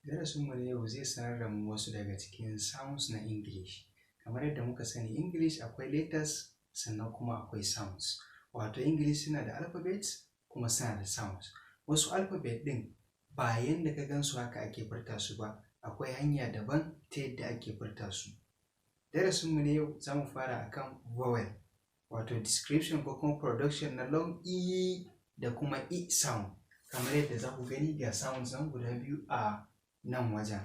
Darasinmu na yau zai sanar da mu wasu daga cikin sounds na English. Kamar yadda muka sani English akwai letters sannan kuma akwai sounds. Wato English suna da alphabets kuma suna da sounds. Wasu alphabet ɗin ba yanda ka gansu haka ake furta su ba, akwai hanya daban ta yadda ake furta su. Darasinmu na yau za mu fara akan vowel, wato description ko kuma production na long E da kuma E sound. Kamar yadda za ku gani ga sounds nan guda biyu a nan wajen.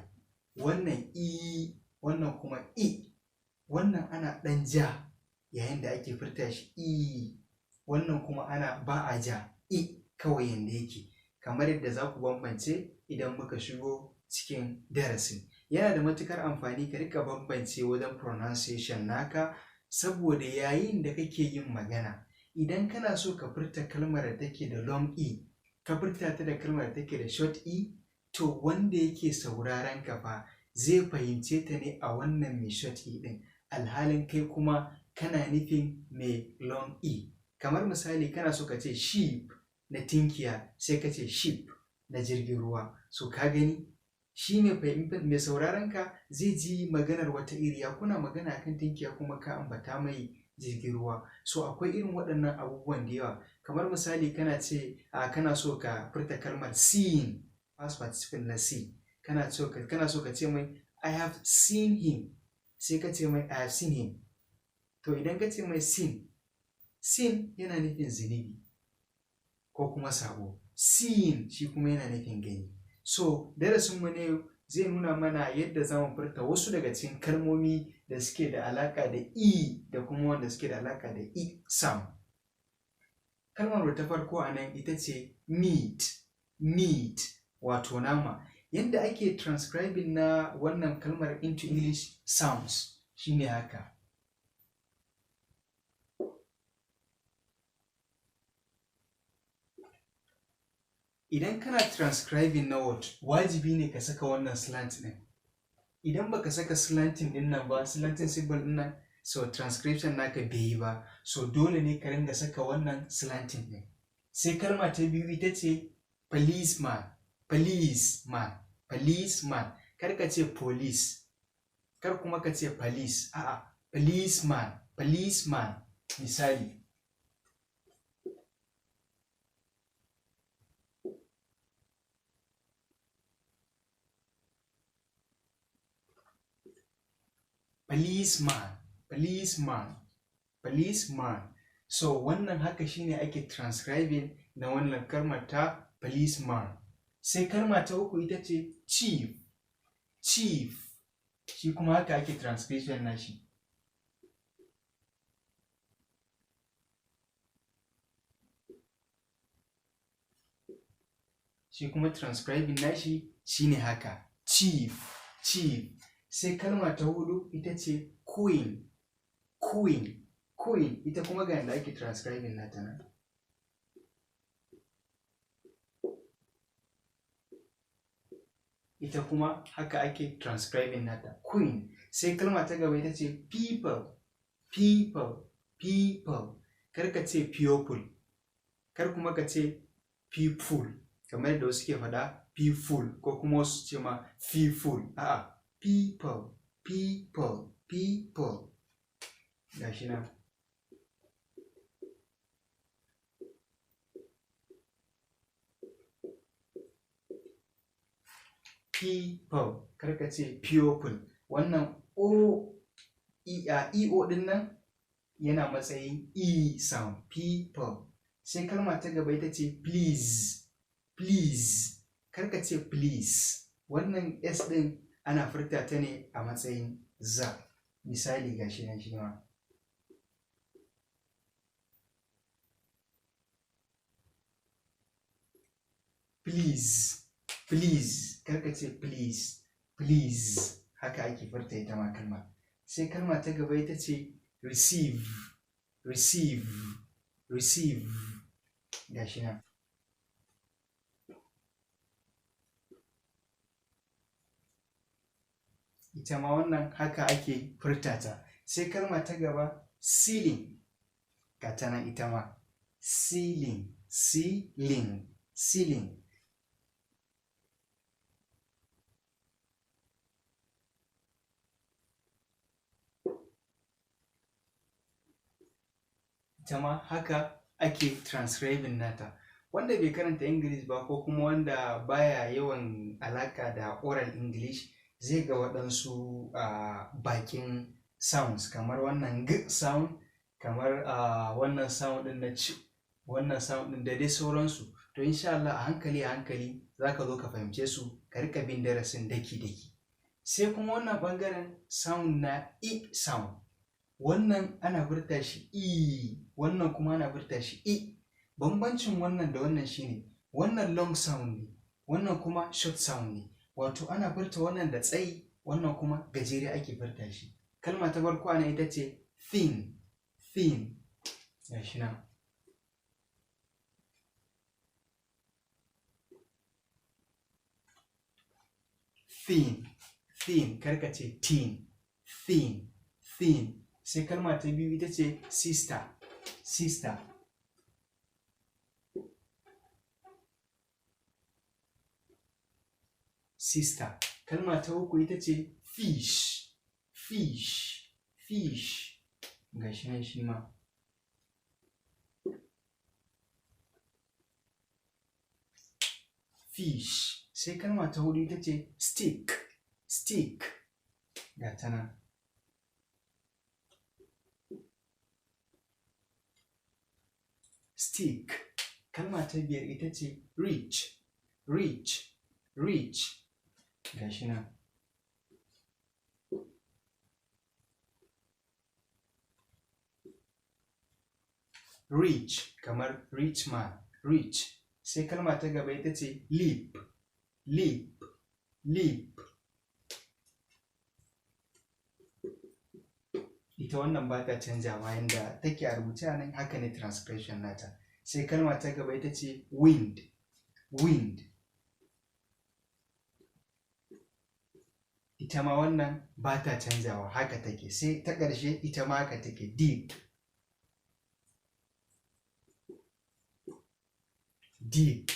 Wannan E, wannan kuma E. Wannan ana ɗan ja yayin da ake furta shi E. Wannan kuma ana ba a ja E kawai yanda yake. Kamar yadda za ku bambance idan muka shigo cikin darasin. Yana da matuƙar amfani ka rika bambance wajen pronunciation naka, saboda yayin da kake yin magana, idan kana so ka furta kalmar da take da long E, ka furta ta da kalmar da take da short E, to wanda yake sauraron ka fa zai fahimce ta ne a wannan mai short E ɗin, alhalin kai kuma kana nufin mai long E. Kamar misali kana so ka ce sheep na tinkiya sai ka ce ship na jirgin ruwa. So ka gani shi mai sauraron ka zai ji maganar wata iriya, kuna magana kan tinkiya kuma ka ambata mai jirgin ruwa. So akwai irin waɗannan abubuwan da yawa. Kamar misali kana so ka furta kalmar seen, past participle na see. Kana so ka ce mai I have seen him, sai ka ce mai I have seen him. To idan ka ce mai seen yana nufin zunubi ko kuma sabo. Seen shi kuma yana nufin gani. So darasinmu ne zai nuna mana yadda za mu furta wasu daga cikin kalmomi da suke da alaƙa da E da kuma wanda suke da alaƙa da E sound. Kalmar ta farko a nan ita ce meat, wato nama. Yadda ake transcribing na wannan kalmar into English sounds shine haka. Idan kana transcribing na word, wajibi ne ka saka wannan slant ɗin. Idan baka saka slanting ɗin nan ba, slanting symbol ɗin nan, so transcription naka bai yi ba. So dole ne ka ringa saka wannan slanting ɗin. Sai kalma ta biyu ita ce policeman. Kar ka ce police, kar kuma ka ce police, a'a policeman. Misali, policeman. So wannan haka shine ake transcribing na wannan kalmar ta policeman. Sai kalma ta uku ita ce chief. Shi kuma haka ake transcription na shi. Shi kuma transcribing na shi shine haka, chief. Sai kalma ta hudu ita ce queen. Ita kuma ga yadda ake transcribing nata nan. Ita kuma haka ake transcribing nata, queen. Sai kalma ta gaba ita ce people. Kar ka ce people, kar kuma ka ce people kamar yadda wasu ke faɗa people ko kuma wasu ce ma people. A'a, people. Gashi nan. People, kar ka ce people. Wannan EO ɗin nan yana matsayin E sound, people. Sai kalma ta gaba ita ce please. Kar ka ce please. Wannan S ɗin ana furta ta ne a matsayin za. Misali gashi nan shi ma. Please. Kar ka ce please. Haka ake furta ita ma kalma. Sai kalma ta gaba ita ce receive. Gashi nan. Ita ma wannan haka ake furta ta. Sai kalma ta gaba ceiling. Ga ta nan ita ma ceiling. ita ma haka ake transcribing nata. Wanda bai karanta English ba ko kuma wanda baya yawan alaka da oral English zai ga waɗansu bakin sounds kamar wannan g sound, kamar wannan sound ɗin na c, wannan sound ɗin da dai sauransu. To insha Allah a hankali za ka zo ka fahimce su, ka rika bin darasin daki-daki. Sai kuma wannan ɓangaren sound na i sound, wannan ana furta shi i, wannan kuma ana furta shi i. Bambancin wannan da wannan shine wannan long sound ne, wannan kuma short sound ne. Wato ana furta wannan da tsayi, wannan kuma gajere ake furta shi. Kalma ta farko ana ita ce thin, thin. Gashi nan. Thin, thin, karka ce thin, thin, thin. Sai kalma ta biyu ita ce sister, sister. Sister. Kalma ta uku ita ce fish, fish, fish. Gashi nan shi ma. Fish. Sai kalma ta hudu ita ce stick, stick. Ga ta nan. Stick. Kalma ta biyar ita ce reach, reach, reach. Gashi nan. Reach, kamar rich man, reach. Sai kalma ta gaba ita ce leap, leap, leap. Ita wannan ba ta canjawa yanda take a rubuce a nan, haka ne transcription nata. Sai kalma ta gaba ita ce wind, wind. Ita ma wannan ba ta canjawa, haka take. Sai ta ƙarshe ita ma haka take, deep, deep.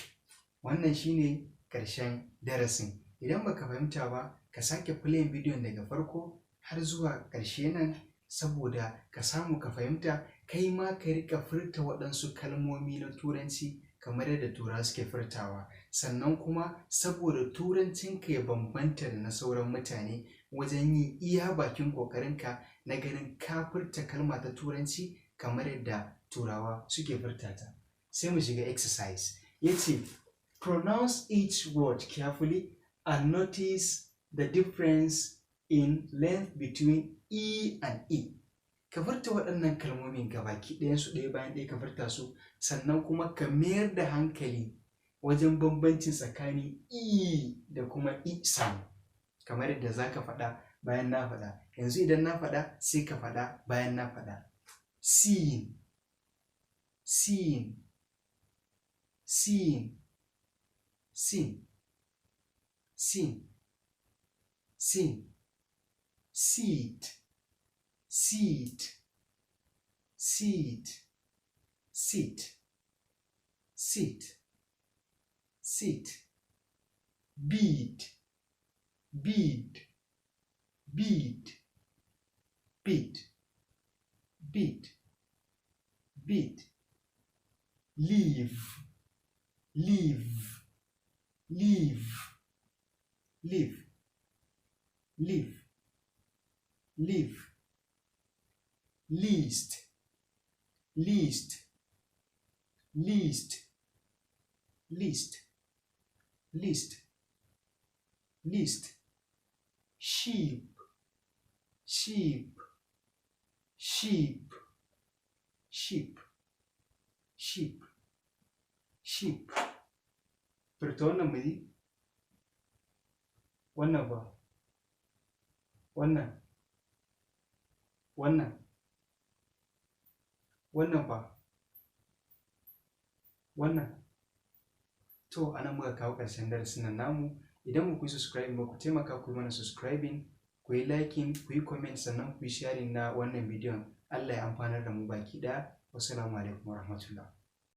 Wannan shine ƙarshen darasin. Idan baka fahimta ba, ka sake play bidiyon daga farko har zuwa ƙarshe nan, saboda ka samu ka fahimta, kai ma ka rika furta waɗansu kalmomi na turanci kamar yadda turawa suke furtawa. Sannan kuma saboda turancinka ya bambanta da na sauran mutane, wajen yin iya bakin ƙoƙarinka na ganin ka furta kalma ta turanci kamar yadda turawa suke furta ta. Sai mu shiga exercise. Yace pronounce each word carefully and notice the difference in length between e and e. Ka furta waɗannan kalmomin gabaki ɗayansu ɗaya bayan ɗaya, ka furta su, sannan kuma ka mayar da hankali wajen bambancin tsakanin e da kuma i sound, kamar yadda za ka faɗa bayan na faɗa. Yanzu idan na faɗa sai ka faɗa bayan na faɗa. Seen, seen, seen, seen, seen, seen. Seat, seat, seat, seat, seat, seat. Bead, bead, bead, bead, bead, bead. Leave, leave, leave, leave, leave. Leave. Least, least, least, least, least, least. Sheep, sheep, sheep, sheep, sheep, sheep. Furta wannan mu ji. Wannan ba. Wannan. Wannan. Wannan ba. Wannan. To anan muka kawo ƙarshen darasin nan namu. Idan ba ku yi subscribing ba, ku taimaka ku yi mana subscribing, ku yi liking, ku yi comment, sannan ku yi sharing na wannan bidiyon. Allah ya amfanar da mu baki ɗaya. Wassalamu alaikum warahmatullahi.